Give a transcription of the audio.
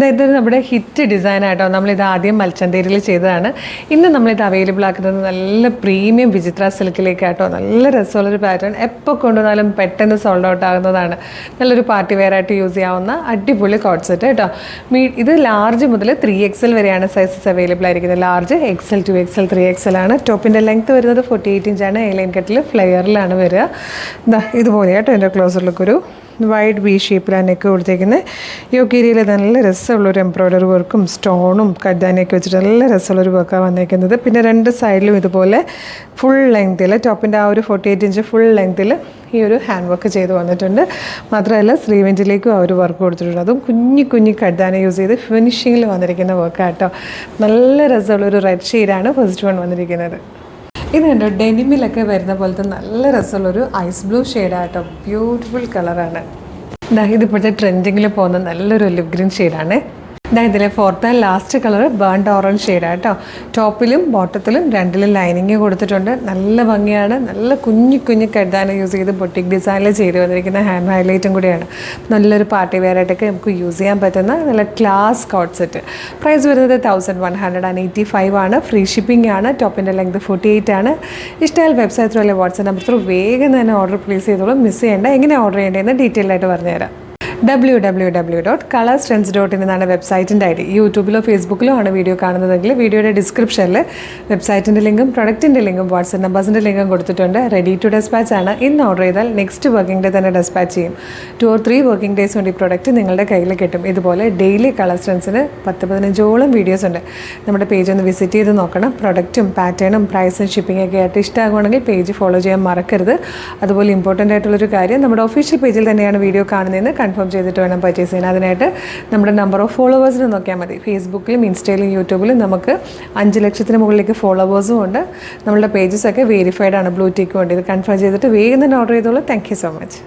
ഇതൊരു നമ്മുടെ hit design ആയിട്ടോ. നമ്മളിത് ആദ്യം മൽച്ചന്തേരിയിൽ ചെയ്തതാണ്. ഇന്ന് നമ്മളിത് അവൈലബിൾ ആക്കുന്നത് നല്ല പ്രീമിയം വിചിത്ര സിൽക്കിലേക്കാട്ടോ. നല്ല രസമുള്ളൊരു പാറ്റേൺ, എപ്പോൾ കൊണ്ടുവന്നാലും പെട്ടെന്ന് സോൾഡ് ഔട്ട് ആകുന്നതാണ്. നല്ലൊരു പാർട്ടി വെയർ ആയിട്ട് യൂസ് ചെയ്യാവുന്ന അടിപൊളി കോട്ട് സെറ്റ് കേട്ടോ. ഇത് ലാർജ് മുതൽ 3XL വരെയാണ് സൈസസ് അവൈലബിൾ ആയിരിക്കുന്നത്. ലാർജ് XL 2XL 3XL ആണ്. ടോപ്പിൻ്റെ ലെങ്ത് വരുന്നത് 48 ഇഞ്ചാണ്. എലൈൻ കട്ടിൽ ഫ്ലെയറിലാണ് വരിക. ഇതുപോലെ കേട്ടോ. എൻ്റെ ക്ലോസർ ലുക്ക് ഒരു വൈഡ് വി ഷേപ്പിലാണ് നെക്ക് കൊടുത്തേക്കുന്നത്. യോക്കേരിയയിൽ നല്ല രസമുള്ളൊരു എംബ്രോയ്ഡറി വർക്കും സ്റ്റോണും കഡ്ഡാനിയൊക്കെ വെച്ചിട്ട് നല്ല രസമുള്ളൊരു വർക്കാണ് വന്നേക്കുന്നത്. പിന്നെ രണ്ട് സൈഡിലും ഇതുപോലെ ഫുൾ ലെങ്ത്തിൽ, ടോപ്പിൻ്റെ ആ ഒരു 48 ഇഞ്ച് ഫുൾ ലെങ്ത്തിൽ ഈ ഒരു ഹാൻഡ് വർക്ക് ചെയ്ത് വന്നിട്ടുണ്ട്. മാത്രമല്ല സ്ലീവെൻറ്റിലേക്കും ആ ഒരു വർക്ക് കൊടുത്തിട്ടുണ്ട്. അതും കുഞ്ഞി കഡ്ഡാന യൂസ് ചെയ്ത് ഫിനിഷിങ്ങിൽ വന്നിരിക്കുന്ന വർക്കാട്ടോ. നല്ല രസമുള്ളൊരു റെഡ് ഷെയ്ഡാണ് ഫസ്റ്റ് വൺ വന്നിരിക്കുന്നത്. ഇത് കണ്ടോ, ഡെനിമിലൊക്കെ വരുന്ന പോലത്തെ നല്ല രസമുള്ളൊരു ഐസ് ബ്ലൂ ഷെയ്ഡാട്ടോ. ബ്യൂട്ടിഫുൾ കളറാണ്. ഇതിപ്പോഴത്തെ ട്രെൻഡിങ്ങിൽ പോകുന്ന നല്ലൊരു ഒലിവ് ഗ്രീൻ ഷെയ്ഡാണ്. ഇതിലെ fourth and last colour burnt orange ഷെയ്ഡാണ് കേട്ടോ. ടോപ്പിലും ബോട്ടത്തിലും രണ്ടിലും ലൈനിങ് കൊടുത്തിട്ടുണ്ട്. നല്ല ഭംഗിയാണ്. നല്ല കുഞ്ഞു കെട്ടാൻ യൂസ് ചെയ്ത് ബൊട്ടിക് ഡിസൈനിൽ ചെയ്ത് വന്നിരിക്കുന്ന ഹാൻഡ് ഹൈലൈറ്റും കൂടിയാണ്. നല്ലൊരു പാർട്ടി വെയർ ആയിട്ടൊക്കെ നമുക്ക് യൂസ് ചെയ്യാൻ പറ്റുന്ന നല്ല ക്ലാസ് കോട്ട് സെറ്റ്. പ്രൈസ് വരുന്നത് 1185 ആണ്. ഫ്രീ ഷിപ്പിംഗ് ആണ്. ടോപ്പിൻ്റെ ലെങ്ത് 48 ആണ്. ഇഷ്ടമായാൽ വെബ്സൈറ്റ് ത്രൂ അല്ലെങ്കിൽ വാട്സ്ആപ്പ് നമ്പർ ത്രൂ വേഗം തന്നെ ഓർഡർ പ്ലേസ് ചെയ്തോളൂ. മിസ് ചെയ്യേണ്ട. എങ്ങനെ ഓർഡർ ചെയ്യേണ്ടതെന്ന് ഡീറ്റെയിൽ ആയിട്ട് പറഞ്ഞുതരാം. www.colorstrends.in എന്നാണ് വെബ്സൈറ്റിൻ്റെ ID. യൂട്യൂബിലോ ഫേസ്ബുക്കിലോ ആണ് വീഡിയോ കാണുന്നതെങ്കിൽ വീഡിയോയുടെ ഡിസ്ക്രിപ്ഷനിൽ വെബ്സൈറ്റിൻ്റെ ലിങ്കും പ്രൊഡക്റ്റിൻ്റെ ലിങ്കും വാട്സ്ആപ്പ് നമ്പേഴ്സിൻ്റെ ലിങ്കും കൊടുത്തിട്ടുണ്ട്. റെഡി ടു ഡെസ്പാച്ച് ആണ്. ഇന്ന് ഓർഡർ ചെയ്താൽ നെക്സ്റ്റ് വർക്കിംഗ് ഡേ തന്നെ ഡെസ്പാച്ച് ചെയ്യും. 2 or 3 വർക്കിംഗ് ഡേയ്സ് കൊണ്ട് ഈ പ്രൊഡക്റ്റ് നിങ്ങളുടെ കയ്യിൽ കിട്ടും. ഇതുപോലെ ഡെയിലി കളർ സ്ട്രെൻസിന് 10-15ഓളം വീഡിയോസ് ഉണ്ട്. നമ്മുടെ പേജ് ഒന്ന് വിസിറ്റ് ചെയ്ത് നോക്കണം. പ്രൊഡക്റ്റും പാറ്റേണും പ്രൈസും ഷിപ്പിംഗ് ഒക്കെ ആയിട്ട് ഇഷ്ടമാകുവാണെങ്കിൽ പേജ് ഫോളോ ചെയ്യാൻ മറക്കരുത്. അതുപോലെ ഇമ്പോർട്ടൻ്റ് ആയിട്ടുള്ളൊരു കാര്യം, നമ്മുടെ ഒഫീഷ്യൽ പേജിൽ തന്നെയാണ് വീഡിയോ കാണുന്നതെന്ന് കൺഫേം ചെയ്തിട്ട് വേണം പർച്ചേസ് ചെയ്യാൻ. അതിനായിട്ട് നമ്മുടെ നമ്പർ ഓഫ് ഫോളോവേഴ്സിന് നോക്കിയാൽ മതി. ഫേസ്ബുക്കിലും ഇൻസ്റ്റയിലും യൂട്യൂബിലും നമുക്ക് 5 ലക്ഷത്തിന് മുകളിലേക്ക് ഫോളോവേഴ്സും ഉണ്ട്. നമ്മളുടെ പേജസൊക്കെ വെരിഫൈഡ് ആണ്, ബ്ലൂ ടിക്കും ഉണ്ട്. ഇത് കൺഫേം ചെയ്തിട്ട് വേഗം തന്നെ ഓർഡർ ചെയ്തോളൂ. Thank you so much.